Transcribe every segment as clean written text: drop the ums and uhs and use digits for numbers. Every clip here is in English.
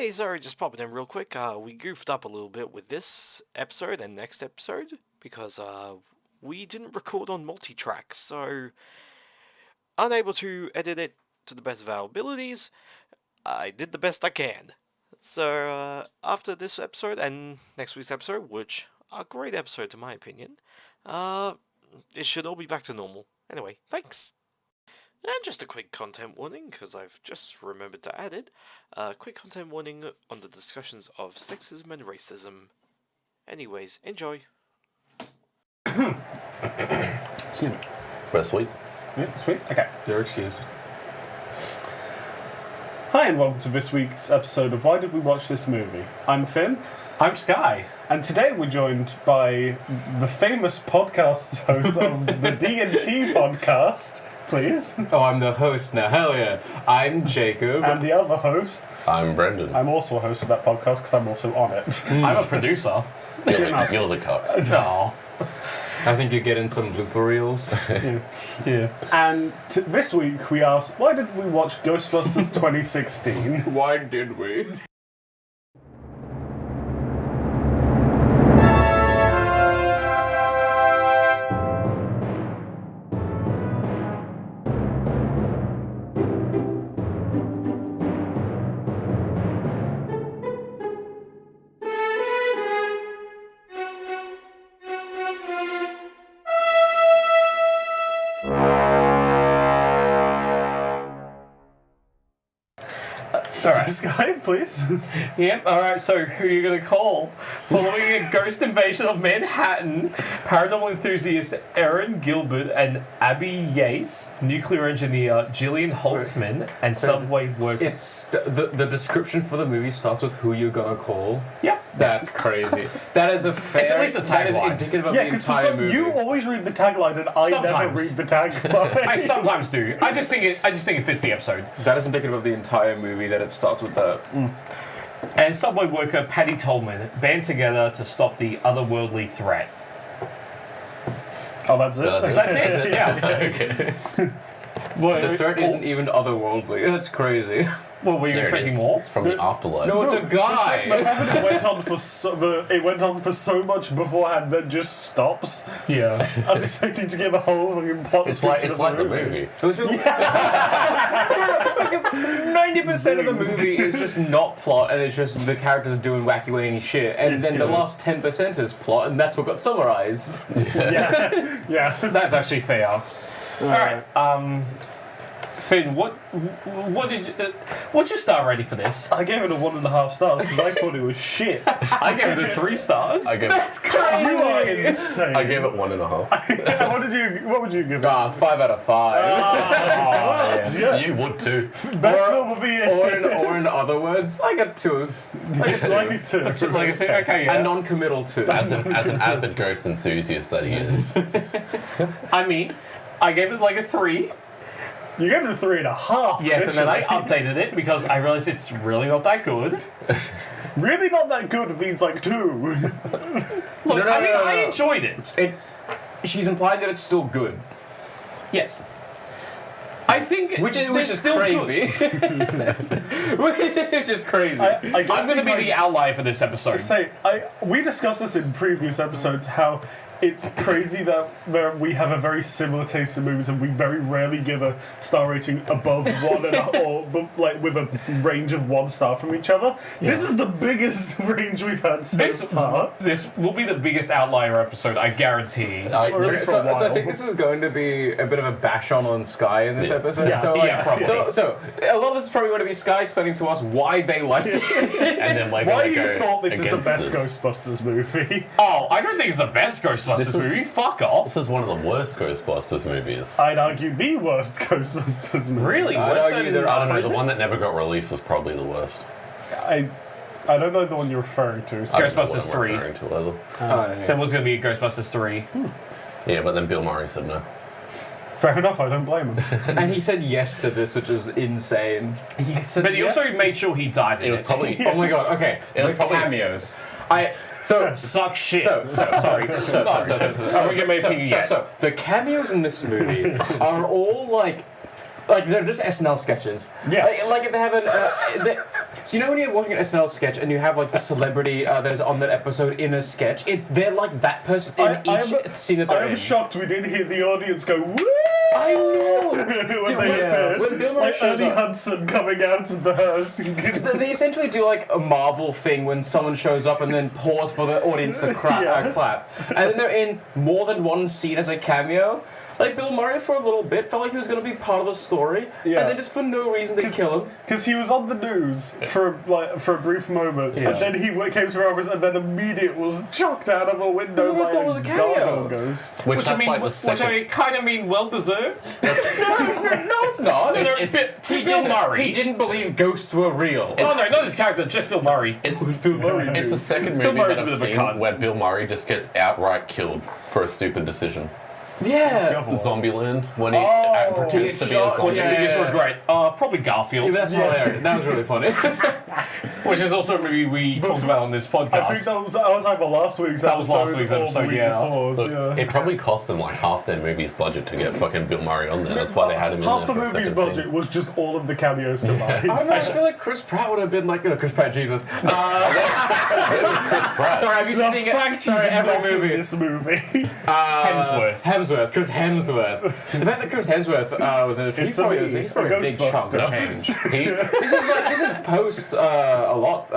Hey, sorry, just popping in real quick. We goofed up a little bit with this episode and next episode because we didn't record on multi-track, so unable to edit it to the best of our abilities. I did the best I can. So after this episode and next week's episode, which are great episodes in my opinion, it should all be back to normal. Anyway, thanks. And just a quick content warning, because I've just remembered to add it. Quick content warning on the discussions of sexism and racism. Anyways, enjoy. Excuse me. That's sweet. Yeah, sweet. Okay, you're excused. Hi, and welcome to this week's episode of Why Did We Watch This Movie? I'm Finn. I'm Sky. And today we're joined by the famous podcast host of the D&T podcast. Please. Oh, I'm the host now. Hell yeah. I'm Jacob. And the other host. I'm Brendan. I'm also a host of that podcast because I'm also on it. I'm a producer. You're the cock. Oh. I think you're getting some blooper reels. Yeah. And this week we asked, why did we watch Ghostbusters 2016? Why did we? Alright, Sky, please. Yep, alright, so who are you going to call? Following a ghost invasion of Manhattan, paranormal enthusiast Erin Gilbert and Abby Yates, nuclear engineer Gillian Holtzman, and subway worker... It's the description for the movie starts with who you're gonna call. Yep. That's crazy. That is a fair... It's at least a That is tagline. indicative of Yeah, the because entire movie. you always read the tagline and I never Sometimes. read the tagline. I sometimes do. I just think it fits the episode. That is indicative of the entire movie, that it starts with that. And subway worker Patty Tolman band together to stop the otherworldly threat. Oh, that's it? That's it, yeah. Okay. The threat isn't even otherworldly. That's crazy. Well, were you There it expecting is. more? It's from the afterlife. No, it's a guy. The fact that it went on for so much beforehand that just stops. Yeah. I was expecting to give a whole fucking plot. It's like description the of movie. 90% of the movie is just not plot, and it's just the characters doing wacky wany shit, and then the last 10% is plot, and that's what got summarized. Yeah. That's actually fair. Alright, Finn, what's your star rating for this? I gave it a 1.5 stars because I thought it was shit. I gave it 3 stars. I gave That's You are crazy! insane. I gave it 1.5. What would you give it? 5 out of 5. Yeah. You would too. Best film of the year. Or in other words, I got 2. Like it too. Like I said, okay, A yeah. non-committal 2. As an avid ghost enthusiast that he is. I mean, I gave it like a 3. You gave it a 3.5. Yes, and then I initially. updated it because I realized it's really not that good. Really not that good means like 2. Look, No, I enjoyed it. She's implying that it's still good. Yes. I think Which they're is still crazy. Which is crazy. I'm going to be the outlier for this episode. We discussed this in previous episodes how it's crazy that we have a very similar taste in movies and we very rarely give a star rating above 1.5 or like with a range of 1 star from each other. Yeah. This is the biggest range we've had so far. This will be the biggest outlier episode, I guarantee. So I think this is going to be a bit of a bash on Sky in this episode. Yeah. So, Probably. So a lot of this is probably going to be Sky explaining to us why they liked it. And then like Why we you go thought this is the against best this. Ghostbusters movie? Oh, I don't think it's the best Ghostbusters movie. Fuck off. This is one of the worst Ghostbusters movies. I'd argue the worst Ghostbusters movie. Really? I'd Worse argue than they're- I don't know, the Frozen? one that never got released was probably the worst. I don't know the one you're referring to. So I don't know what Ghostbusters I'm 3. referring to either. There was going to be a Ghostbusters 3. Yeah, but then Bill Murray said no. fair enough, I don't blame him. And he said yes to this, which is insane. But he also made sure he died in It was probably Oh my god, okay. It was The probably- cameos. So suck shit. sorry. Are we gonna make opinion yet? So the cameos in this movie are all like they're just SNL sketches. Yeah. Like if they have an So you know when you're watching an SNL sketch and you have like the celebrity that is on that episode in a sketch, they're like that person in each scene that they're in. I'm shocked we didn't hear the audience go, woo! I know! when Dude, they appeared. when Bill Murray Like shows Ernie up. Hudson coming out of the hearse. They essentially do like a Marvel thing when someone shows up and then pause for the audience to clap. And then they're in more than one scene as a cameo. Like Bill Murray for a little bit felt like he was going to be part of the story, and then just for no reason they kill him. Because he was on the news for a brief moment, and then he came to our office, and then immediately was chucked out of a window Because I by thought it was a cameo. gargoyle ghost. Which that's like the second. kind of mean well deserved. No, it's not. Bill Murray. He didn't believe ghosts were real. Oh no, not his character, just Bill Murray. It's Bill Murray. It's the second Bill movie Murray's that a bit I've of a seen cunt. where Bill Murray just gets outright killed for a stupid decision. Yeah. Zombieland, when he pretends to be a shot- zombie. Which movies were great? Probably Garfield. Yeah, that's hilarious. That was really funny. Which is also a movie we talked about on this podcast. I think that was either last week's episode. That was last week's or the episode, week yeah. before's, Look, it probably cost them like half their movie's budget to get fucking Bill Murray on there. That's why they had him in Half there the for a movie's second budget scene. was just all of the cameos combined. I don't know, I feel like Chris Pratt would have been like, Chris Pratt, Jesus. Chris Pratt. Sorry, I'm used to The seeing fact it. Sorry, he's every not in movie. this movie. Hemsworth, Chris Hemsworth. The fact that Chris Hemsworth was in it, he's probably a big chunk of Ghostbuster. change. He, This is post a lot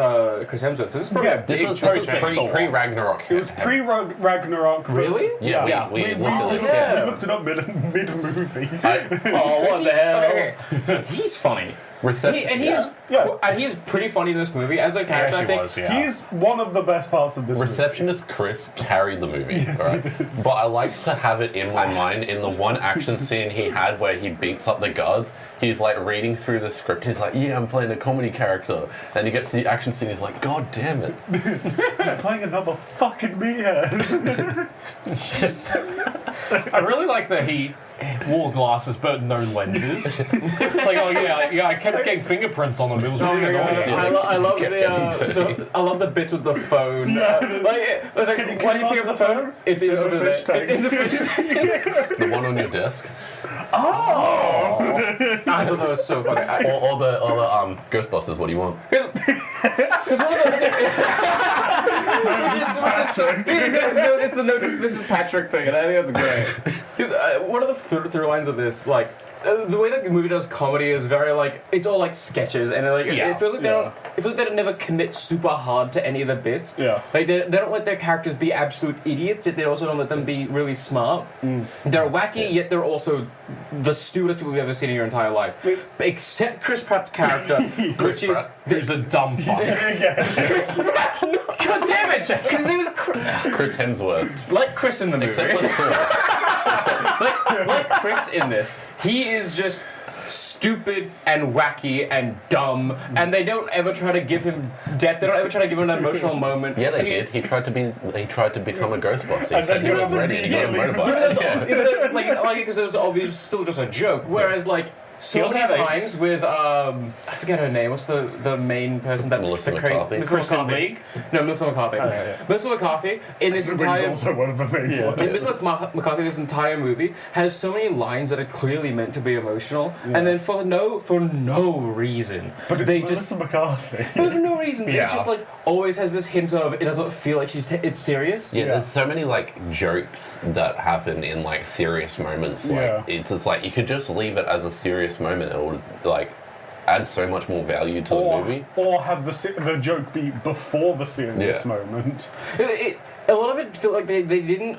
Chris Hemsworth, so this is probably a this big was chunk of change. pre-Ragnarok. It was pre-Ragnarok. Really? Yeah, we looked at this. yeah. We looked it up mid-movie. Oh, what the hell? He's funny. Reception. And he's pretty funny in this movie as a character. I think. He's one of the best parts of this movie. Receptionist Chris carried the movie, right? But I like to have it in my mind in the one action scene he had where he beats up the guards. He's like reading through the script. He's like, "Yeah, I'm playing a comedy character," and he gets to the action scene. He's like, "God damn it!" You're playing another fucking meathead. I really like that he wore glasses but no lenses. It's like, oh yeah, I kept getting fingerprints on them. It was really annoying. I love the bits with the phone. It was like, why do you pick up the phone? It's in over there. It's in the fish tank. The one on your desk, I thought that was so funny. or the Ghostbusters. What do you want? Because one of the it's the notice. This is Patrick thing, and I think that's great. Because one of the through lines of this, like. The way that the movie does comedy is very like it's all like sketches and like it feels like they don't. It feels like they don't never commit super hard to any of the bits. Yeah. Like they don't let their characters be absolute idiots, yet they also don't let them be really smart. They're wacky, yet they're also the stupidest people you've ever seen in your entire life. Except Chris Pratt's character, which is There's a dumb fuck. Chris Pratt. God damn it, Jack! Because he was Chris Hemsworth. like Chris in the movie. Except for Thor. like Chris in this, he is just stupid and wacky and dumb, and they don't ever try to give him depth. They don't ever try to give him an emotional moment. Yeah, they did. He tried to become a Ghostbuster. He said he then was got ready to get a motorbike. Like because it was obviously still just a joke. Whereas like. So many times with I forget her name. What's the main person that's Melissa the crazy McCarthy. Melissa McCarthy. No, Melissa McCarthy. Melissa McCarthy in this entire also one of the main ones. Melissa McCarthy, this entire movie has so many lines that are clearly meant to be emotional, and then for no reason, But it's they Melissa just McCarthy. but for no reason. Yeah. It's just like always has this hint of it doesn't feel like it's serious. Yeah, there's so many like jokes that happen in like serious moments. Like it's just like you could just leave it as a serious moment. It would like add so much more value to the movie. Or have the joke be before the serious moment. A lot of it feel like they didn't.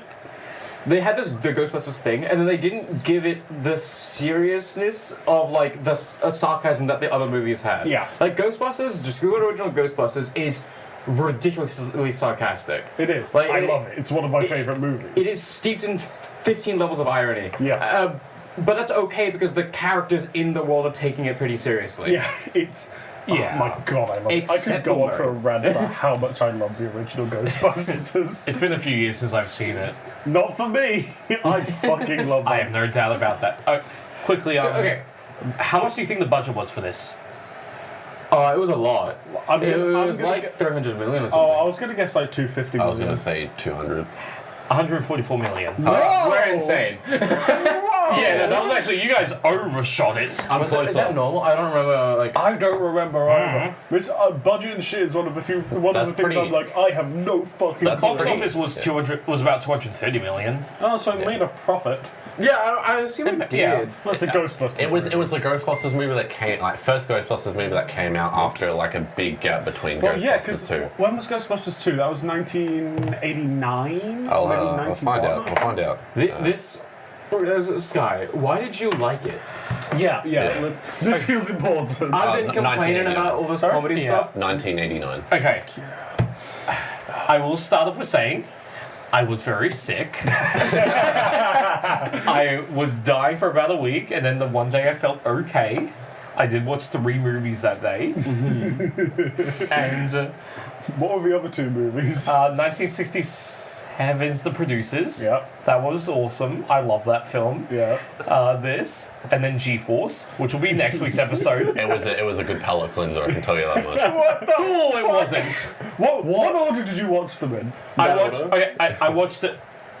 They had the Ghostbusters thing, and then they didn't give it the seriousness of like the sarcasm that the other movies had. Yeah. Like Ghostbusters, just Google original Ghostbusters is ridiculously sarcastic. It is. Like, I love it. It's one of my favorite movies. It is steeped in 15 levels of irony. Yeah. But that's okay because the characters in the world are taking it pretty seriously. Yeah, it's... Yeah. Oh my god, I love it. I could go on for a rant about how much I love the original Ghostbusters. It's been a few years since I've seen it. Not for me. I fucking love it. I have no doubt about that. Quickly, Okay. how much do you think the budget was for this? It was a lot. I'm It gonna- I'm was gonna like get- 300 million or something. Oh, I was going to guess like 250 I was million. going to say 200. 144 million. We're insane. Whoa! Yeah, no, that was actually, you guys overshot it. I'm Is closer. that normal? I don't remember. Like, I don't remember either. Which budget and shit is one of the things That's pretty- I'm like, I have no fucking. That's clue. Box pretty- office was about 230 million. Oh, so it made a profit. yeah, I assume it did. Yeah. Well, it's a Ghostbusters. It was the Ghostbusters movie that came first Ghostbusters movie that came out after like a big gap between Well, yeah, Ghostbusters 2. when was Ghostbusters 2? That was 1989. I'll maybe find 91? out. I'll find out. This Sky, why did you like it? Yeah. Yeah. This feels important. I've been complaining 1989. about all this comedy Yeah. stuff. 1989. Okay. I will start off with saying I was very sick. I was dying for about a week, and then the one day I felt okay. I did watch 3 movies that day. And What were the other 2 movies? 1967's The Producers. Yeah. That was awesome. I love that film. Yeah. This, and then G-Force, which will be next week's episode. It was a good palate cleanser, I can tell you that much. Oh, it wasn't. What order did you watch them in? I That watched. order? Okay, I watched it.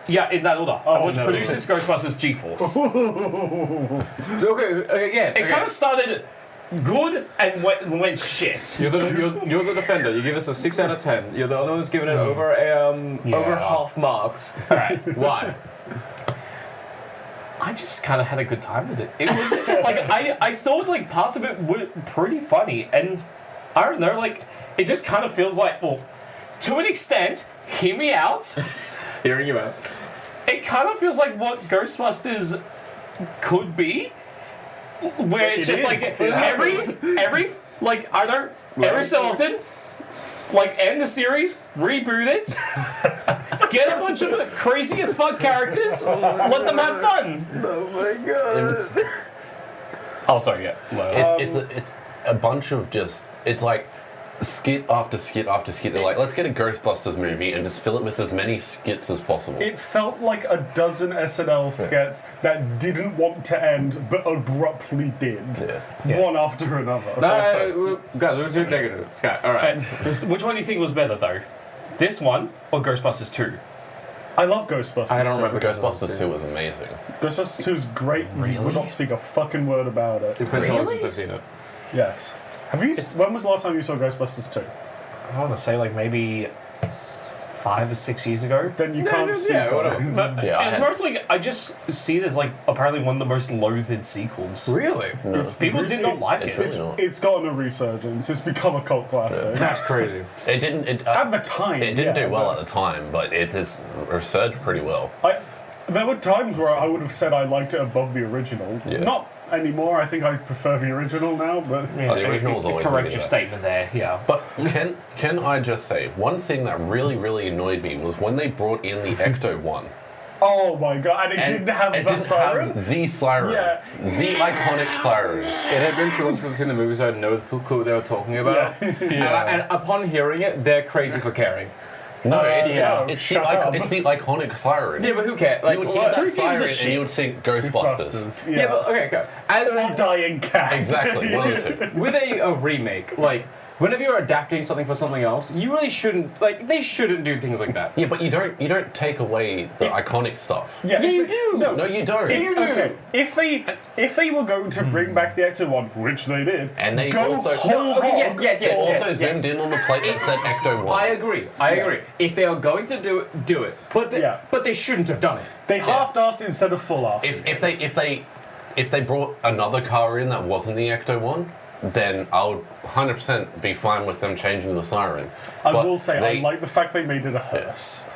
Yeah, in that order. I Oh, watched no. Producers, Ghostbusters, G-Force. Okay, yeah. It kind of started good and went shit. You're the defender. You give this a 6 out of 10. You're the only one that's giving it over over half marks. All right. Why? I just kind of had a good time with it. It was like I thought like parts of it were pretty funny, and I don't know, like it just kind of feels like, well, to an extent, hear me out. Hearing you out. It kind of feels like what Ghostbusters could be, where it's It just is. like It every like I don't every so often, like end the series, reboot it, get a bunch of crazy as fuck characters, let them have fun. It's, Oh, sorry, yeah. it's a bunch of just, it's like skit after skit after skit. They're like, let's get a Ghostbusters movie and just fill it with as many skits as possible. It felt like a dozen SNL skits that didn't want to end but abruptly did. Yeah. One after another. Guys, let's do negative. Sky, alright. Which one do you think was better though? This one or Ghostbusters 2? I love Ghostbusters. I don't 2. remember Ghostbusters 2 was amazing. Ghostbusters 2 is great. We would not speak a fucking word about it. It's been so long since I've seen it. Yes. Have you? When was the last time you saw Ghostbusters 2? I want to say like maybe 5 or 6 years ago. Then you can't speak. yeah, on whatever. it. But Yeah, I it's had- mostly I just see it as like apparently one of the most loathed sequels. Really? No, People did not like it's it. really not. It's gotten a resurgence. It's become a cult classic. That's crazy. It didn't. At the time, It didn't yeah, do well but at the time, but it's resurged pretty well. There were times where I would have said I liked it above the original. Yeah. Not anymore. I think I prefer the original now, but Yeah, the original was always correct gonna be your there. statement there. Yeah. But can I just say one thing that really annoyed me was when they brought in the Ecto one. oh my god, and it didn't have it the didn't siren. have the siren, Yeah. the iconic siren. It had been too long since I've seen the movie, so I had no clue what they were talking about. And upon hearing it, they're crazy for caring. No, it's shut up. it's the iconic siren. Yeah, but who cares? Like, You would hear what? that Who gives a siren and shit? you would think Ghostbusters. Ghostbusters. Yeah, but okay, go. Or dying cat. Exactly, one of the two. With a remake, like, whenever you're adapting something for something else, you really shouldn't, like, they shouldn't do things like that. Yeah, but you don't take away the iconic stuff. Yeah, Yeah, you if they- do. No, No, you don't. If, okay, if they were going to bring back the Ecto one, which they did, And they go also- whole Okay, hog. yes, They also yes. zoomed in on the plate that said Ecto one. I agree. If they are going to do it. But they shouldn't have done it. They half-assed it instead of full-assed. If they brought another car in that wasn't the Ecto one, then I would 100% be fine with them changing the siren. I But will say, they- I like the fact they made it a hearse.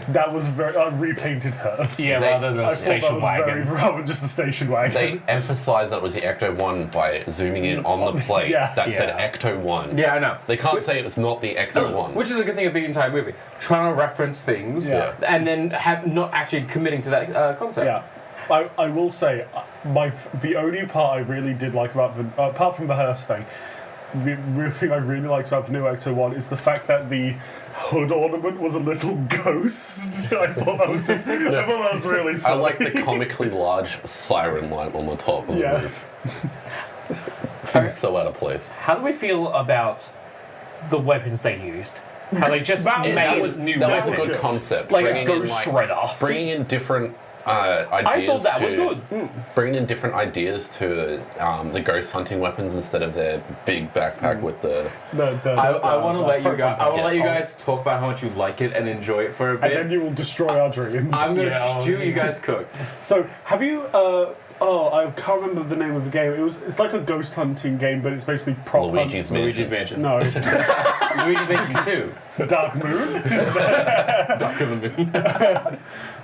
That was very repainted hearse. Yeah, They- rather than I a thought that station was very wagon. rather just a station They wagon. emphasized that it was the Ecto one by zooming in on the plate Yeah. that said Yeah. Ecto one. Yeah, I know. They can't say it's not the Ecto one. Which is a good thing of the entire movie. Trying to reference things Yeah. and then not actually committing to that concept. Yeah, I will say, the only part I really did like about the apart from the hearse thing, the real thing I really liked about the new Ecto one is the fact that the hood ornament was a little ghost. I thought that was just, I thought that was really I funny. like the comically large siren light on the top of the Yeah. roof. Seems so out of place. How do we feel about the weapons they used? How they just That made That was new that was a weapons, good concept. like a bringing in, ghost shredder. bringing in different ideas thought that to was good. bringing in different ideas to the ghost hunting weapons instead of their big backpack with the. I want to let you guys. I want to let you Yeah. guys talk about how much you like it and enjoy it for a And bit. then you will destroy our dreams. I'm gonna Yeah, stew you guys cook. So, have you? I can't remember the name of the game. It's like a ghost hunting game, but it's basically prop Luigi's hunt. Luigi's Mansion. No, Luigi's Mansion 2. Dark Moon. Duck to the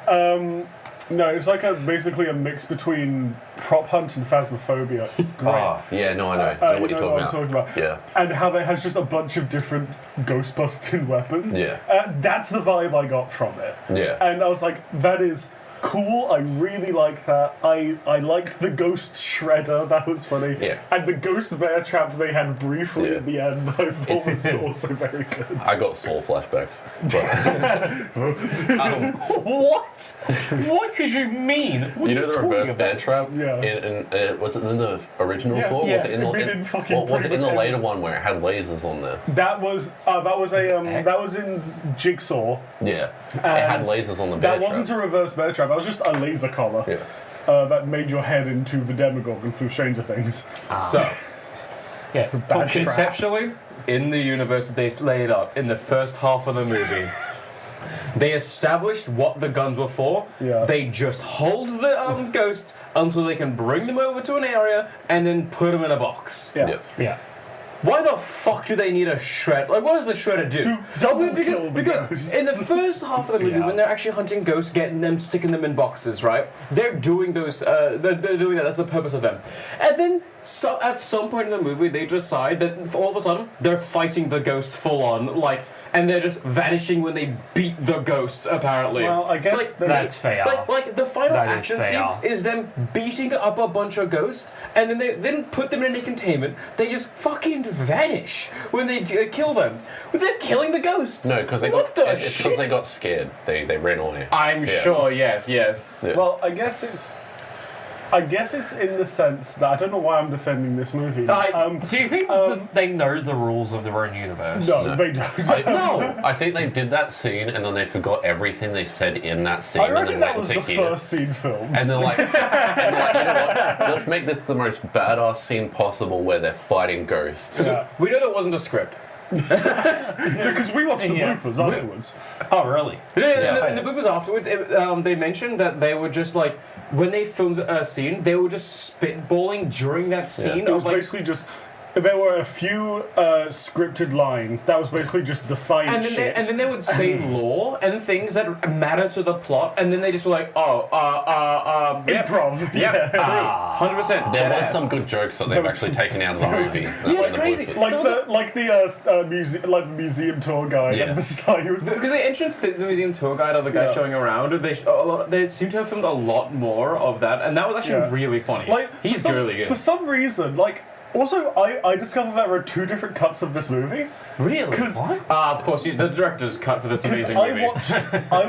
Moon. No, it's like basically a mix between prop hunt and Phasmophobia. It's great. Ah, yeah, no, I know. I know You what you're know what I'm talking talking about. Yeah. And how it has just a bunch of different Ghostbusting weapons. Yeah. That's the vibe I got from it. Yeah. And I was like, that is cool. I really like that. I liked the ghost shredder. That was funny. Yeah. And the ghost bear trap they had briefly Yeah. at the end, I thought was also very good. I got Saw flashbacks. But, What? What could you mean? What you are know the talking reverse about? bear trap? Yeah. Was it in the original Saw? yeah, Was it in it's been in fucking what was it in pretty the much later every- one where it had lasers on there? That was that was in Jigsaw. Yeah. It had lasers on the bear That wasn't trap. a reverse bear trap. That was just a laser collar. Yeah. That made your head into the Demogorgon from Stranger Things. So, Yeah. Bad trap. conceptually, in the universe that they laid up in the first half of the movie, they established what the guns were for. Yeah. They just hold the ghosts until they can bring them over to an area and then put them in a box. Yeah. Yes. Yeah. Why the fuck do they need a shred? Like, what does the shredder do? To double because, kill the because ghosts. in the first half of the movie, Yeah. when they're actually hunting ghosts, getting them, sticking them in boxes, right? They're doing those. They're doing that. That's the purpose of them. And then, at some point in the movie, they decide that all of a sudden they're fighting the ghosts full on, like, and they're just vanishing when they beat the ghosts. Apparently. Well, I guess Like, That's fair. like the final That is action fair. scene is them beating up a bunch of ghosts, and then they didn't put them in any containment. They just fucking vanish when they kill them. But they're killing the ghosts. No, because they What got the it's because shit? they got scared. They ran away. I'm Yeah. sure. Yes. Yes. Yeah. Well, I guess it's in the sense that I don't know why I'm defending this movie. Do you think that they know the rules of their own universe? No, they don't. I think they did that scene and then they forgot everything they said in that scene I and reckon then that went was to the here. first scene filmed. And they're like, you know what? Let's make this the most badass scene possible where they're fighting ghosts. Yeah. We know there wasn't a script. Because we watched the Yeah. bloopers afterwards. Oh, really? In the bloopers afterwards, they mentioned that they were just like when they filmed a scene, they were just spitballing during that scene It was of like. basically just. There were a few scripted lines. That was basically just the science And then, shit. and then they would say lore and things that matter to the plot, and then they just were like, yep, Improv. yep, true, 100%. There dead were ass. some good jokes that they've actually taken out of the movie. Yeah, it's crazy. Like the museum tour guide Yeah. at the start. He was Because the entrance, the museum tour guide of the guy Yeah. showing around, they seem to have filmed a lot more of that, and that was actually Yeah. really funny. like He's for some, really good. For some reason, like also I discovered that there are two different cuts of this movie. Really? 'Cause- What? Of course, the director's cut for this amazing I movie.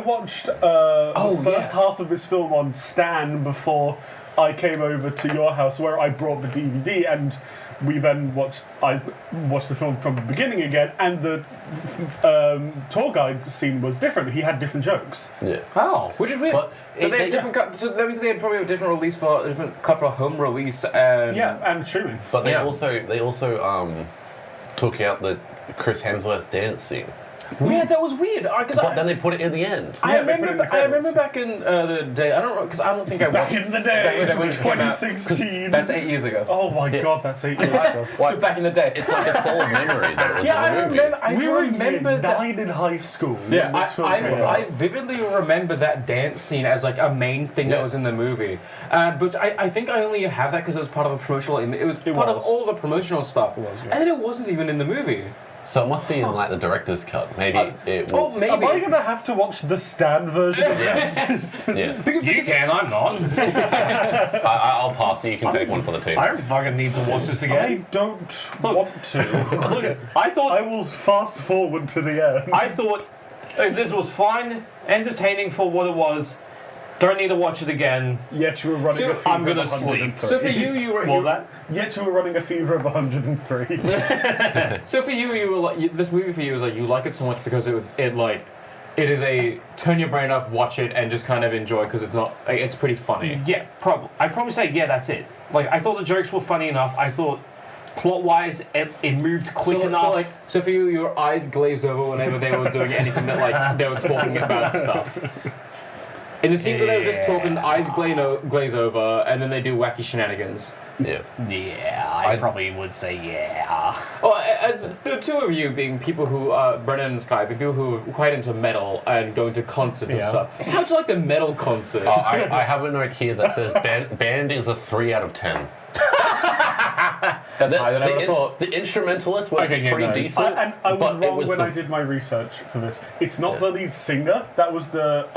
watched the first half of this film on Stan before I came over to your house, where I brought the DVD, and we then I watched the film from the beginning again, and the tour guide scene was different. He had different jokes. Yeah. Oh. Which is weird. But But they they- had different cut, so that means they had probably a different release for a different cut for a home release. And Yeah, and streaming. But they Yeah. also took out the Chris Hemsworth dance scene. yeah, that was weird. But then they put it in the end. I Yeah, they put it in remember. the I remember credits. back in the day. I don't think I Back watched. in the back day, in the day when it came out. 2016. That's 8 years ago. Oh my god, that's 8 years ago. Why- So back in the day. It's like a solid memory that it was Yeah, in the I movie. remember. I We were remember in that. 9 in high school. Yeah, when this film came out. I vividly remember that dance scene as like a main thing that Yeah. was in the movie. But I think I only have that because it was part of the promotional. It was part of was. all the promotional stuff. was, yeah. And then it wasn't even in the movie. So it must be in like the director's cut. Maybe it Oh, will. maybe. Am I gonna have to watch the Stan version of this? Yes. You can, I'm not. I'll pass you. You can take one for the team. I don't fucking need to watch this I again. don't want to. Look, I thought I will fast forward to the end. I thought this was fine, entertaining for what it was. Don't need to watch it again. Yet you were running So a fever I'm gonna of sleep. 103. So for you were. What was that? Yet you were running a fever of 103. So for you were like this movie for you was like you like it so much because it it is a turn your brain off, watch it, and just kind of enjoy because it's not. Like, it's pretty funny. Yeah, I'd probably say that's it. Like, I thought the jokes were funny enough. I thought plot-wise it moved quick enough. So for you, your eyes glazed over whenever they were doing anything that like they were talking about stuff. In the scenes where they were just talking, eyes glaze over, and then they do wacky shenanigans. Yeah. Yeah, I probably would say yeah. Well, as the two of you being people who, Brennan and Sky, being people who are quite into metal and going to concerts and stuff, how'd you like the metal concert? I have a note here that says band is a 3 out of 10. That's higher than I would have thought. The instrumentalists were pretty decent. And I was but wrong was when I did my research for this. It's not the lead singer. That was the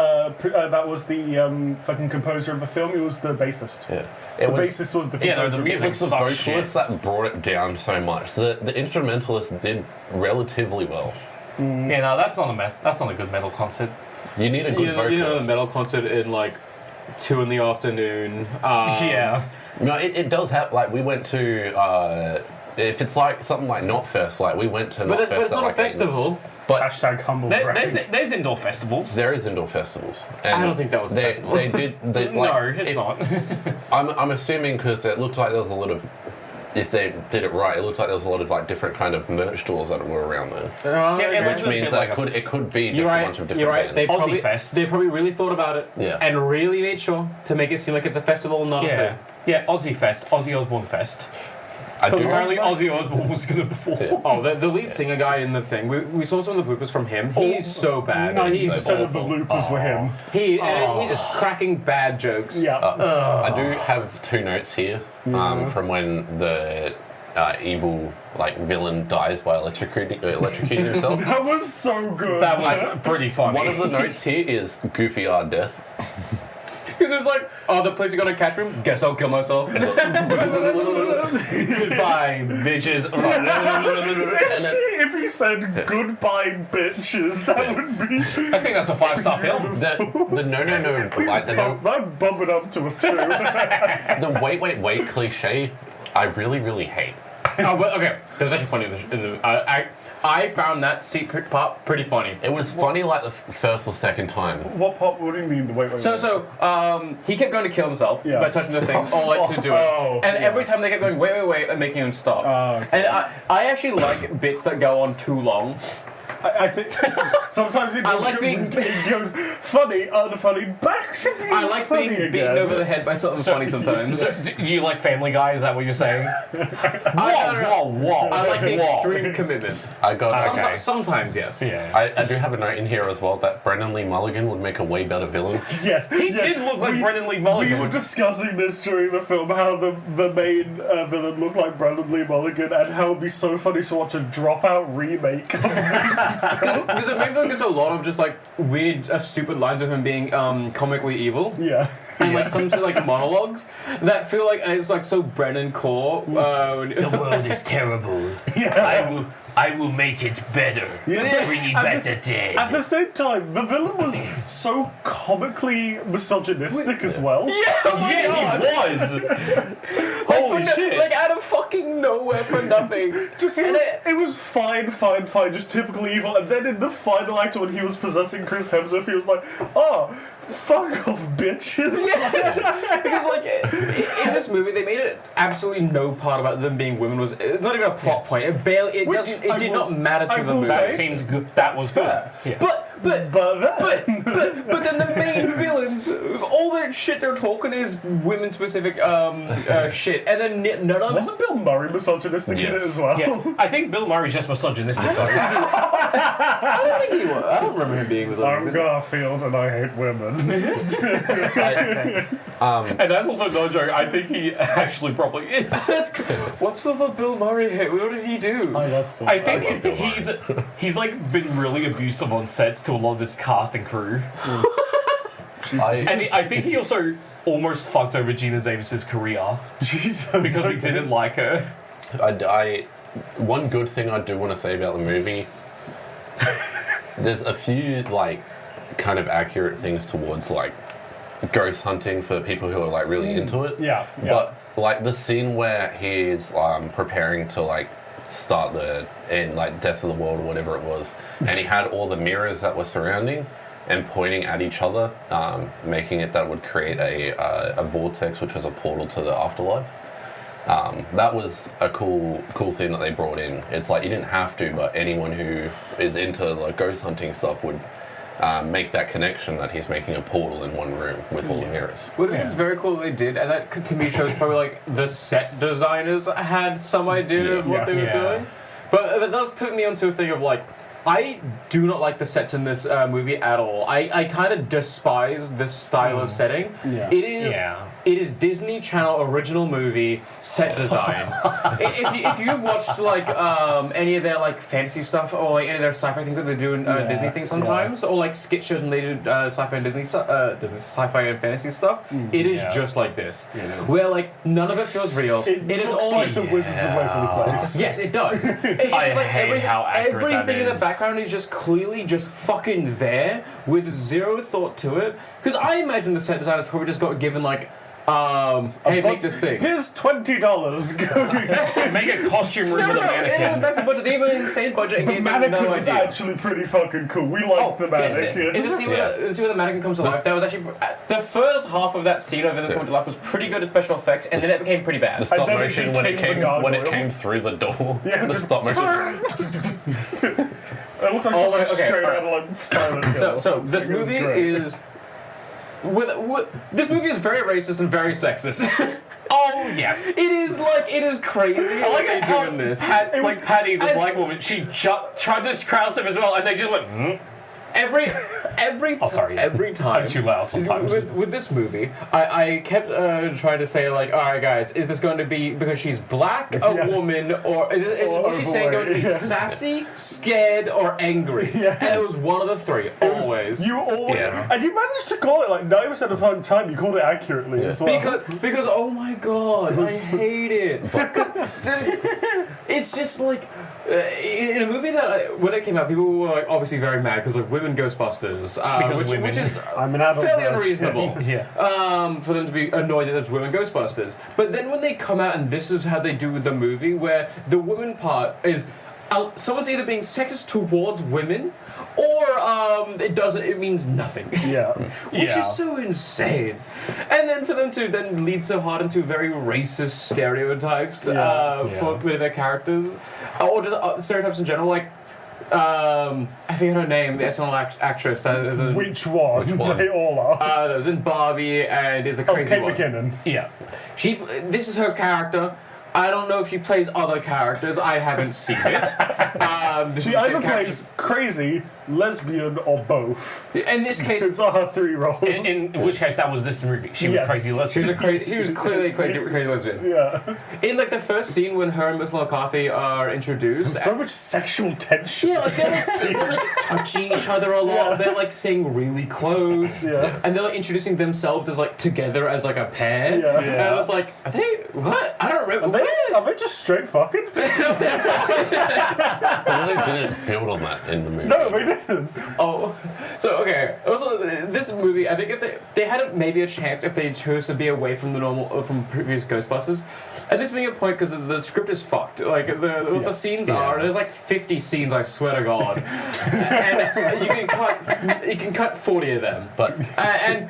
fucking composer of the film. It was the bassist. Yeah. The bassist was the composer. the It music was the sucks vocalists that brought it down so much. The instrumentalists did relatively well. Yeah, no, that's not a good metal concert. You need a good vocalist. You know, the metal concert in like 2 in the afternoon. Yeah. No, it does have, like, we went to, if it's like something like Knotfest, like, we went to Knotfest. But it's not a festival. But Hashtag humble brag. There's indoor festivals. there is indoor festivals. And I don't think that was a festival. They did, No, it's not. I'm assuming because it looked like there was a lot of, if they did it right, it looked like there was a lot of, like, different kind of merch stores that were around there. Which means that it could be just a bunch of different You're right. bands. They probably really thought about it. Yeah. And really made sure to make it seem like it's a festival, not a thing. Yeah, Aussie Fest, Ozzy Osbourne Fest. I do Apparently Ozzy Osbourne was going to perform. Yeah. Oh, the lead singer guy in the thing. We saw some of the bloopers from him. He's so bad. 90% of the bloopers were him. He's just cracking bad jokes. Yeah. I do have 2 notes here from when the evil villain dies by electrocuting himself. That was so good. That was pretty funny. One of the notes here is goofy death. Because it was like, oh, the police are gonna catch him. Guess I'll kill myself. Goodbye, bitches. If he said goodbye, bitches, that would be. I think that's a 5-star film. The no, like the no, I'd bump it up to a 2. the wait cliche, I really hate. Oh, but okay. That was actually funny in the I found that part pretty funny. It was funny like the first or second time. What part? What do you mean? Wait. So he kept going to kill himself by touching the things, or to do it. And every time they kept going, wait, and making him stop. Okay. And I actually like bits that go on too long. I think sometimes it goes funny, unfunny, back to being I like funny being again. beaten over the head by something funny sometimes. So, do you like Family Guy? Is that what you're saying? Whoa. I like the extreme commitment. I got Sometimes, yes. Yeah. I do have a note in here as well that Brendan Lee Mulligan would make a way better villain. Yes, He did look like Brendan Lee Mulligan. We were discussing this during the film, how the main villain looked like Brendan Lee Mulligan, and how it would be so funny to watch a dropout remake of this. Because the main villain gets a lot of just like weird, stupid lines of him being comically evil. Yeah. And like some sort of like monologues that feel like it's like so Brennan core. The world is terrible. Yeah. I will make it better. Yeah. Bring you back the dead. At the same time, the villain was so comically misogynistic as well. Yeah, he was. Holy shit. Like out of fucking nowhere for nothing. It was fine, just typical evil. And then in the final act when he was possessing Chris Hemsworth, he was like, oh, fuck off, bitches. Because like in this movie, they made it absolutely no part about them being women. It's not even a plot point. It did not matter to the movie. That seemed good. That was fair. Yeah. But then the main villains, all that shit they're talking is women specific shit, and then none of it. Wasn't Bill Murray misogynistic in it as well? Yeah, I think Bill Murray's just misogynistic. I don't think he was. I don't remember him being I'm misogynistic. Garfield and I hate women. And that's also no joke. I think he actually probably is. What's with the Bill Murray? What did he do? I love Bill I think he's like been really abusive on sets to a lot of his cast and crew. And I think he also almost fucked over Gina Davis's career Jesus. because he didn't like her. One good thing I do want to say about the movie, there's a few kind of accurate things towards ghost hunting for people who are really into it. Yeah. But the scene where he's preparing to start in like Death of the World or whatever it was, and he had all the mirrors that were surrounding and pointing at each other, making it that would create a vortex, which was a portal to the afterlife. That was a cool thing that they brought in. It's like you didn't have to, but anyone who is into like ghost hunting stuff would make that connection that he's making a portal in one room with all the mirrors. Well, I think it's very cool that they did, and that to me shows probably like the set designers had some idea of what they were doing. But that does put me onto a thing of like, I do not like the sets in this movie at all. I kind of despise this style of setting. Yeah. It is Disney Channel original movie set design. if you've watched like any of their like fantasy stuff or like any of their sci-fi things that they do in Disney things sometimes, or like skit shows when they do sci-fi and Disney sci-fi and fantasy stuff, it is just like this, where like none of it feels real. It is looks all like the Wizards of Waverly Place. Yes, it does. It's I like hate how accurate that everything in the is. background is just clearly just fucking there with zero thought to it. Because I imagine the set designers probably just got given like, hey, make this thing. Here's $20. Make a costume room with a mannequin. That's a budget. They have an insane budget and The gave them mannequin no was idea. actually pretty fucking cool. We liked the Yes, mannequin. in the scene where the mannequin comes to life, that was actually the first half of that scene of it coming to life was pretty good at special effects, and then it became pretty bad. The stop then it motion when it became came the gargoyle. through the door. Yeah, The just- stop motion. It looks like Oh, something okay, straight alright. out of like Silent Hill. So this It was movie great. is. This movie is very racist and very sexist. Oh yeah. it is crazy. I like they're how doing this. Patty, the as- black woman, she tried to cross him as well, and they just went. Every Oh, sorry. every time. I'm too loud sometimes. With this movie, I kept trying to say like, all right, guys, is this going to be because she's black, a woman, or is Or what she's saying going to be overweight, sassy, scared, or angry? Yeah. And it was one of the three, always. You always, Yeah. and you managed to call it like 90% of the time. You called it accurately as well. Because oh my god, I hate it. It's just like in a movie that when it came out, people were like obviously very mad because like women Ghostbusters, which is I'm an adult. fairly virgin. unreasonable. Yeah. For them to be annoyed that it's women Ghostbusters. But then when they come out and this is how they do with the movie, where the women part is someone's either being sexist towards women, or it means nothing. Yeah. Which is so insane. And then for them to then lead so hard into very racist stereotypes for with their characters, or just stereotypes in general, like I forget her name, the SNL actress that is a Which one? They all are. that was in Barbie and is the Oh, crazy Kate one. McKinnon. Yeah. This is her character. I don't know if she plays other characters. I haven't seen it. This She is the either same character. plays crazy, lesbian, or both. In this case, Those are her three roles. In which case, that was this movie. She was Yes. crazy lesbian. she was clearly a crazy lesbian. Yeah. In like the first scene when her and Miss McCarthy are introduced, So much sexual tension. yeah, like they're like touching each other a lot. Yeah. They're like staying really close, Yeah. and they're like introducing themselves as like together as like a pair. Yeah. And I was like, are they what? I don't remember. Are they just straight fucking? They really didn't build on that in the movie. No, they didn't. Oh, so okay. Also, this movie, I think if they had maybe a chance if they chose to be away from the normal from previous Ghostbusters, and this being a point because the script is fucked. Like the scenes are there's like 50 scenes. I swear to God, and you can cut 40 of them. But And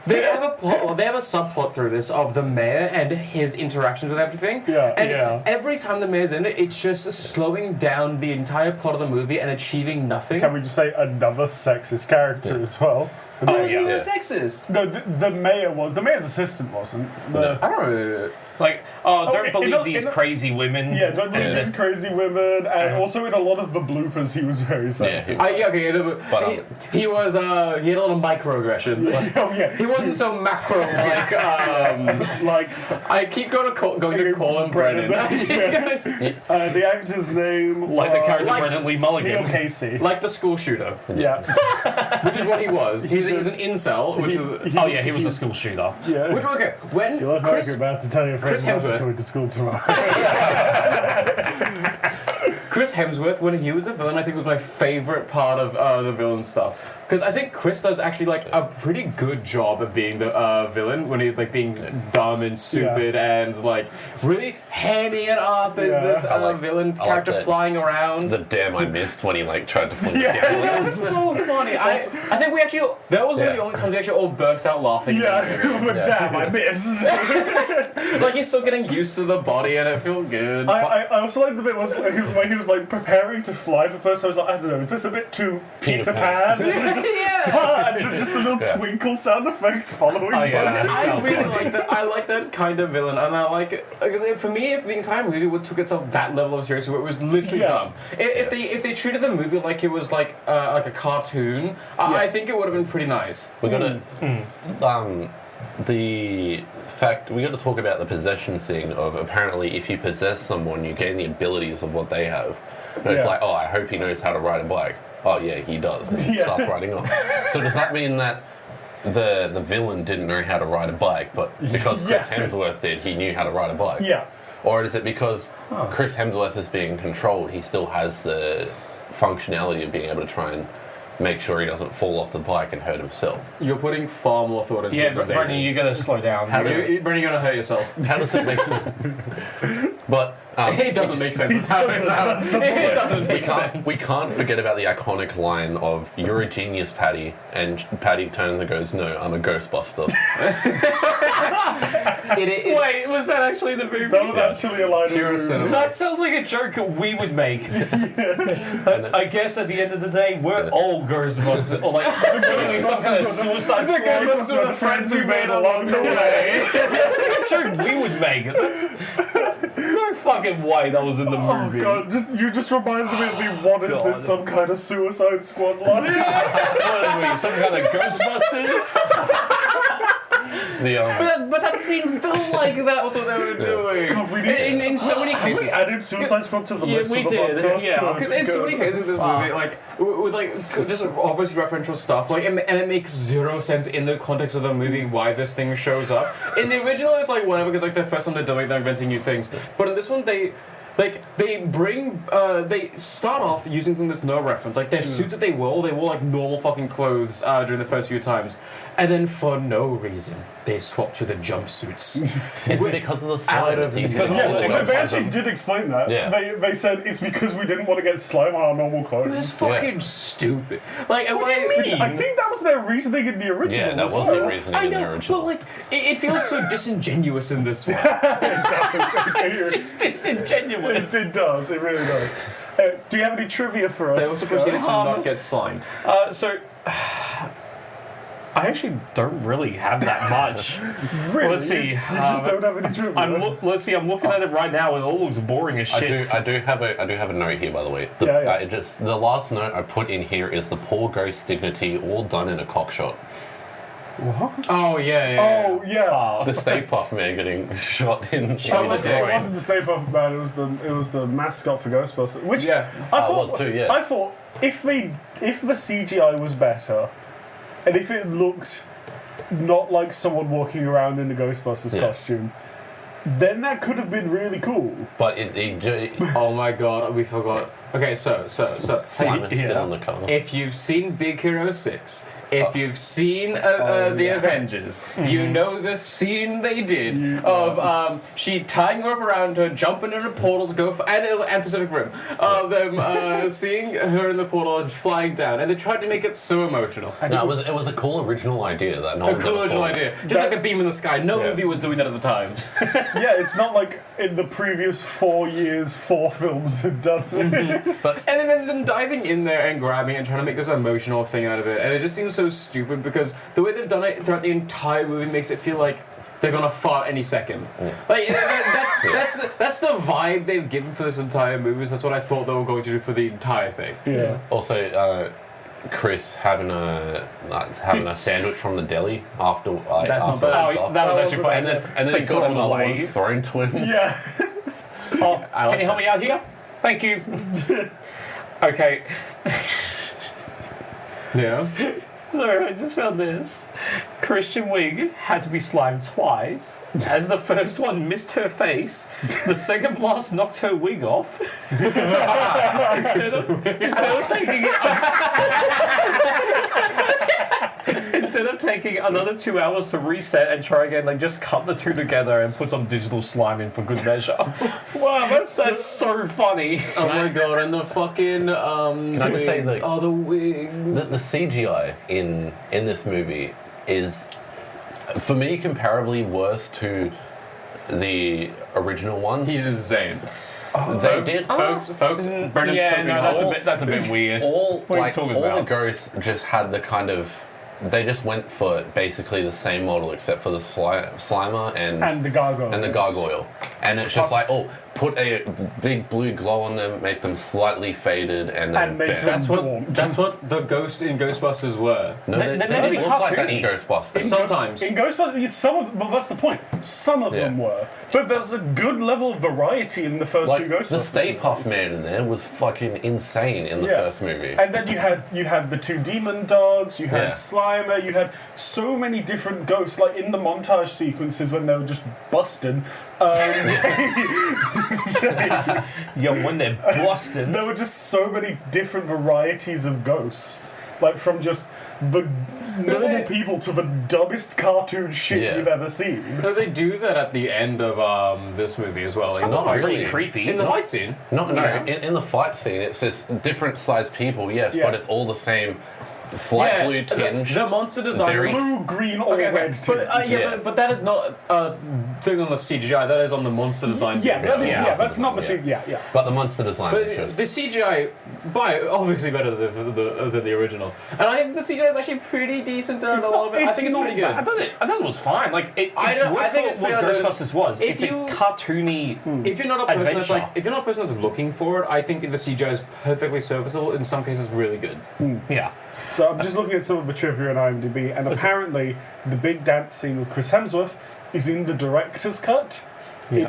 they have a plot, they have a subplot through this of the mayor and his interactions with everything. Yeah. And Yeah. every time the mayor's in it, it's just slowing down the entire plot of the movie and achieving nothing. Can we just say another sexist character as well? The Oh, mayor- it's not even sexist. No, the mayor was. The mayor's assistant wasn't. No. I don't know. Like, don't in believe a- these in a- crazy women. Yeah, don't believe Yeah. these crazy women, and also in a lot of the bloopers, he was very sexist. But, he was he had a lot of microaggressions. Oh yeah, He wasn't so macro like like I keep going to call him Brennan. the actor's name, Like the character Like- Brendan Lee Neil Mulligan. Casey. Like the school shooter, Yeah, which is what he was. He's an incel, which is Oh yeah, he was a school shooter. yeah. which okay when You look like Chris you're about to tell your Chris friends not to Hemsworth. go to school tomorrow. Chris Hemsworth, when he was the villain, I think was my favorite part of the villain stuff. because I think Chris does actually like a pretty good job of being the villain when he's like being dumb and stupid and like really hamming it up as this villain character flying around. The damn I missed when he like tried to fling it down. That's so funny. I think we actually that was one of the only times we actually all burst out laughing. But damn, I missed. Like he's still getting used to the body and it feels good. I also like the bit where he was like preparing to fly for first. I was like, I don't know, is this a bit too Peter Pan? And just the little twinkle sound effect following. I really like that. I like that kind of villain, and I like it because for me, if the entire movie took itself that level of seriously, where it was literally dumb. If they treated the movie like it was like a cartoon, I think it would have been pretty nice. We're gonna the fact we got to talk about the possession thing of apparently if you possess someone, you gain the abilities of what they have. And it's like, oh, I hope he knows how to ride a bike. Oh yeah, he does. And he starts riding off. So does that mean that the villain didn't know how to ride a bike, but because Chris Hemsworth did, he knew how to ride a bike? Yeah. Or is it because Chris Hemsworth is being controlled, he still has the functionality of being able to try and make sure he doesn't fall off the bike and hurt himself? You're putting far more thought into it. Yeah, but Brendan, you gotta slow down. Brendan, you're gonna hurt yourself. How does it make sense? But it doesn't make sense. It doesn't make sense. We can't forget about the iconic line of "You're a genius, Patty," and Patty turns and goes, "No, I'm a Ghostbuster." Wait, was that actually the movie? That was actually a line Pure of the cinema. movie. That sounds like a joke that we would make. I guess at the end of the day, we're all Ghostbusters, or like doing some kind of suicide squad. Ghostbusters were the friends we made along the way. That's a joke we would make. That's no fucking way that was in the movie. Oh god, you just reminded me of the what is this, some kind of Suicide Squad line? What are we, some kind of Ghostbusters? The But that scene felt like that was what they were doing. God, we need in so many Have we cases. added Suicide Squad to the list we of the did, podcast? yeah. Because in so many cases in this movie, like with like just obviously referential stuff, like and it makes zero sense in the context of the movie why this thing shows up. In the original, it's like whatever, because like the first time they're doing, they're inventing new things. But in this one, they start off using things that's no reference. Like their suits that they wore like normal fucking clothes during the first few times. And then for no reason, they swap to the jumpsuits. It's because of the slide of these. Because of all the They actually did explain that. Yeah. They said it's because we didn't want to get slime on our normal clothes. It's fucking stupid. Like, Which I think that was their reasoning in the original. Yeah, that as was well. the reasoning in the original. but like, it feels so disingenuous in this one. Just disingenuous. It does. It really does. Do you have any trivia for us? They also proceeded to Scott? not get slimed. So, I actually don't really have that much. Really? Let's see. You just don't have any trivia. Let's see. I'm looking at it right now, and it all looks boring as shit. I do have a note here, by the way. The last note I put in here is the poor ghost dignity, all done in a cock shot. What? Oh yeah. Oh yeah. The Stay Puft Man getting shot in. It wasn't the Stay Puft Man. It was the mascot for Ghostbusters. Which Yeah. I thought it was too. Yeah. I thought if the CGI was better, and if it looked not like someone walking around in a Ghostbusters costume, then that could have been really cool. But Oh my god, we forgot. Okay, so Simon's still on the cover. if you've seen Big Hero 6, if you've seen the Avengers, you know the scene they did of she tying a rope around her, jumping in a portal to go for, and Pacific Rim, of them seeing her in the portal and flying down, and they tried to make it so emotional. No, it was a cool original idea that no A one cool ever original thought. idea, just like a beam in the sky. No movie was doing that at the time. Yeah, it's not like in the previous 4 years, 4 films had done it. But And then them diving in there and grabbing it and trying to make this emotional thing out of it. And it just seems so stupid because the way they've done it throughout the entire movie makes it feel like they're gonna fart any second. Like that's the vibe they've given for this entire movie. So that's what I thought they were going to do for the entire thing. Yeah. also, Chris having a sandwich from the deli after. That's not after bad. it was off. That was actually funny. And then he got another one thrown to him. Yeah. Can you help me out here? Thank you. Okay. Yeah. Sorry, I just found this. Christian Wiig had to be slimed twice. As the first one missed her face, the second blast knocked her wig off. instead of taking it taking another 2 hours to reset and try again. Like, just cut the two together and put some digital slime in for good measure. Wow, that's so funny. Oh my god, and the fucking Can I just say wings. that Oh, the wings. the CGI in this movie is, for me, comparably worse to the original ones. He's insane. They did. Folks, Brendan's Yeah, coping no, all- that's a bit weird. All What are you talking all the about? ghosts just had the kind of. They just went for basically the same model except for the Slimer And the gargoyle. and the gargoyle. And it's just like, oh, put a big blue glow on them, make them slightly faded, and then And make bam. them- That's what the ghosts in Ghostbusters were. No, They're they meant to don't be look like that in cartoony. Ghostbusters. Sometimes. In Ghostbusters, some of well, that's the point. Some of them Yeah. were, but there's a good level of variety in the first two Like Ghostbusters. the Stay Puft movies. Man in there was fucking insane in the Yeah. first movie. And then you had the two demon dogs, you had Yeah. Slimer, you had so many different ghosts. Like in the montage sequences when they were just busted, Yo, when they're Boston. there were just so many different varieties of ghosts. Like from just the normal people to the dumbest cartoon shit Yeah. you've ever seen. No, they do that at the end of this movie as well. Not fight really scene. creepy. In the fight scene. No, Yeah. in the fight scene, it's just different sized people, yes, Yeah. but it's all the same slight blue tinge. The monster design. Very- Blue, green, or Okay, red. but, tinge. Yeah. but that is not a thing on the CGI. That is on the monster design. Yeah, that is, Yeah. yeah, that's not the Yeah. scene. Yeah. But the monster design But is the just. CGI, obviously better than the original. And I think the CGI is actually pretty decent throughout It's a lot not- of it. I it's think it's not pretty bad. good. I thought it was fine. Like it I don't- I worked think for it's what better than- Ghostbusters was. if It's a you- cartoony. If you're not a person that's Adventure. if you're not a person that's looking for it, I think the CGI is perfectly serviceable. In some cases, really good. Yeah. So I'm just looking at some of the trivia on IMDb, and apparently the big dance scene with Chris Hemsworth is in the director's cut. Yeah.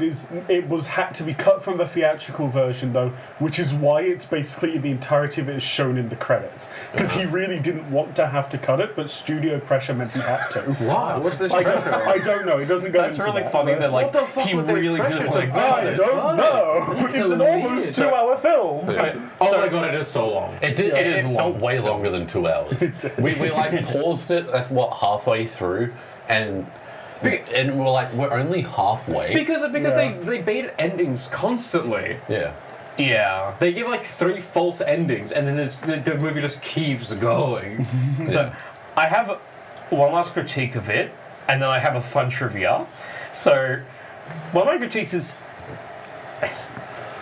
It was had to be cut from the theatrical version though, which is why it's basically the entirety of it is shown in the credits because he really didn't want to have to cut it, but studio pressure meant he had to. Wow, what the I don't know. It doesn't go That's into really that, funny but- that like What the fuck he would they really pressure didn't to like. I don't know. That's It's so an almost weird. 2-hour film. Oh my god, it is so long. It did. Yeah, it it is felt long. way longer than 2 hours. we like paused it at halfway through, and we're like we're only halfway. Because Yeah. they bait endings constantly. Yeah. Yeah. They give like 3 false endings, and then the movie just keeps going. So I have one last critique of it, and then I have a fun trivia. So one of my critiques is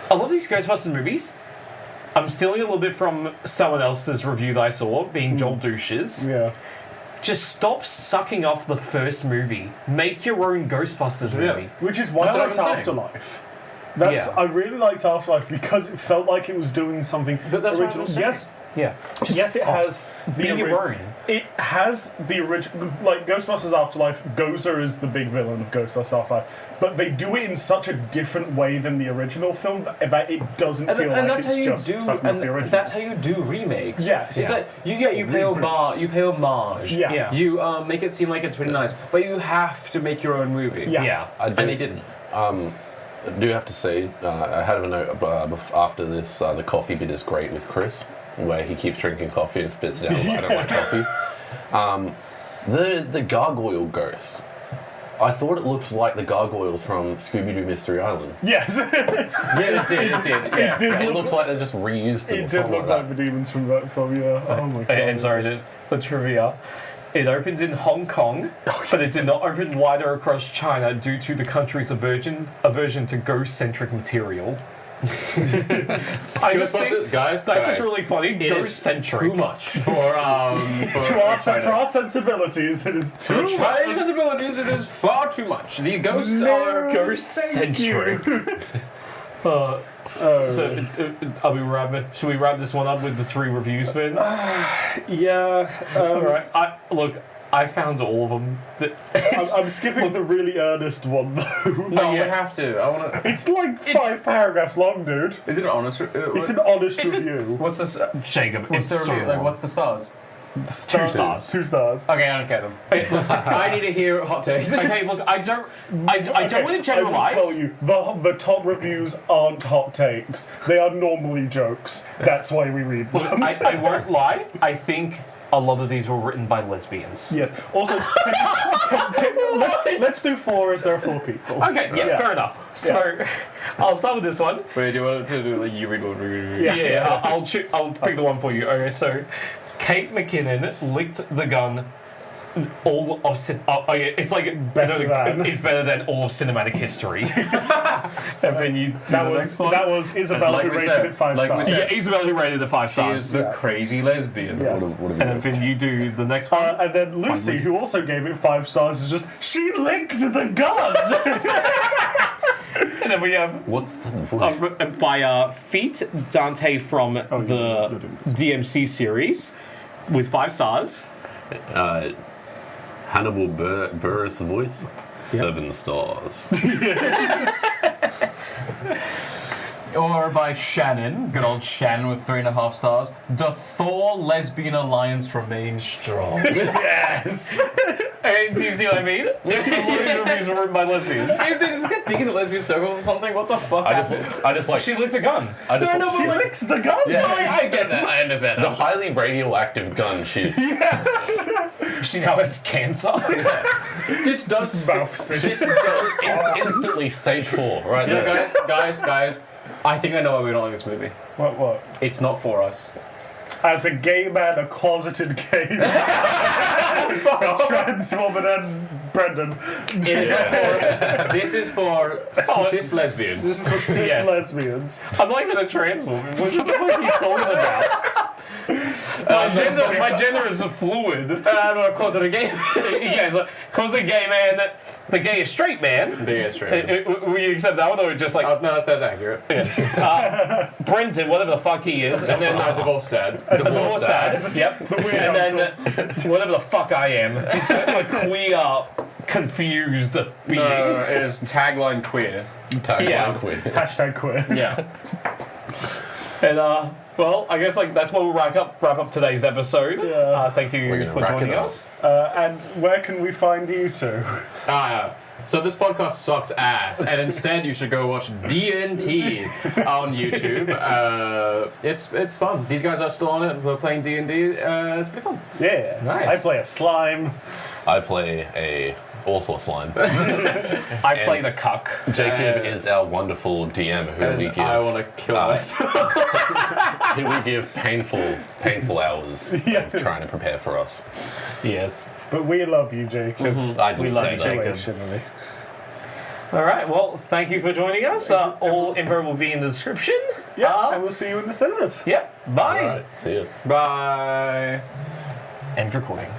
a lot of these Ghostbusters movies. I'm stealing a little bit from someone else's review that I saw, being Joel Douches. Yeah. Just stop sucking off the first movie. Make your own Ghostbusters Yeah. movie. Which is why That's I what liked I'm saying. Afterlife. That's Yeah. I really liked Afterlife because it felt like it was doing something But that's what original. I'm saying. Yes, Yeah. yes, it has Be the your own. It has the original, like Ghostbusters Afterlife. Gozer is the big villain of Ghostbusters Afterlife, but they do it in such a different way than the original film that it doesn't feel And like that's how it's you just do, sucking off the and original. that's how you do remakes. Yes. It's Yeah. like you pay Reboots. you pay homage. Yeah. Yeah. You make it seem like it's pretty nice, but you have to make your own movie. Yeah. Yeah. I do, And they didn't. I do have to say, I had a note after this. The coffee bit is great with Chris, where he keeps drinking coffee and spits it out. I don't like coffee. The gargoyle ghost. I thought it looked like the gargoyles from Scooby-Doo Mystery Island. Yes, Yeah, it did. It did. it did. It looks like they just reused it or It did something look like like that. the demons from that film. Yeah. Oh my god. And sorry, the trivia. It opens in Hong Kong, but it did not open wider across China due to the country's aversion to ghost-centric material. I just think Guys, that's just really funny. It is Ghost-centric. too much for for our sensibilities, it is too For much. Chinese sensibilities, it is far too much. The ghosts are Ghost-centric. So, are we wrapping? Should we wrap this one up with the 3 reviews then? Yeah. All right. I found all of them. I'm skipping the really earnest one though. No, you have to. I want to. It's like 5 paragraphs long, dude. Is it an honest? It's an honest review. What's this? Jacob, What's the it's so review? Like, long. what's the stars? 2 stars. 2 stars. Okay, I don't care them. I need to hear hot takes. Okay, look, I don't want to I generalize. will tell you, the top reviews aren't hot takes. They are normally jokes. That's why we read them. I won't lie. I think a lot of these were written by lesbians. Yes. Also, let's do 4 as there are 4 people. Okay, yeah, fair enough. So, I'll start with this one. Wait, do you want to do like you read one? Yeah, I'll pick the one for you. Okay, so Kate McKinnon licked the gun. All of it's like Better than. it's better than all of cinematic history. And then you do That the was next one. that was Isabella Like who we rated said, it 5 like we stars. said. Yeah, Isabel who rated it 5 She stars. is the crazy lesbian. Yes. And then you do the next one. And then Lucy, who also gave it 5 stars, is just she licked the gun. And then we have What's the voice? by Feet Dante from the you're doing this. DMC series with 5 stars. Hannibal Buress voice. 7 stars. Or by Shannon, good old Shannon with 3.5 stars. The Thor lesbian alliance remains strong. Yes. And do you see what I mean? A lot of these reviews were written by lesbians. Is this get big in the lesbian circles or something? What the fuck I happened? just like. She licked a gun. I just like. She licks the gun. I get that. I understand. The highly radioactive gun. She. She now has cancer. This does Mouth this cyst. It's instantly stage 4, right there. guys. I think I know why we don't like this movie. What? It's not for us. As a gay man, a closeted gay man, a trans woman, and Brendan. It is not for us. This is for cis lesbians. This is for cis Yes. lesbians. I'm not even a trans woman. What the fuck are you talking about? My gender is fluid. I'm not closeted gay. Yeah, so close the gay man, the gay is straight man. Big ass straight. Will you accept that one, or just like No, that's accurate. Brenton, whatever the fuck he is, and then Divorced dad. a divorced dad. Yep. And then whatever the fuck I am, a queer, confused being. No, it is tagline queer. Tagline Yeah. quit. Hashtag queer. Yeah. And well, I guess like that's where we'll wrap up today's episode. Yeah. Thank you We're gonna for wrap it joining up. us. And where can we find you two? So this podcast sucks ass, and instead you should go watch DNT on YouTube. It's fun. These guys are still on it. We're playing D&D. It's pretty fun. Yeah. Nice. I play a slime. I play also a slime. I play the cuck. Jacob is our wonderful DM who we And give. I want to kill myself. Who we give painful hours of trying to prepare for us. Yes. But we love you, Jacob. I We didn't love say you, that. Jacob. Situationally. All right. Well, thank you for joining us. All info will be in the description. Yeah, and we'll see you in the cinemas. Yep. Bye. All right, see you. Bye. End recording.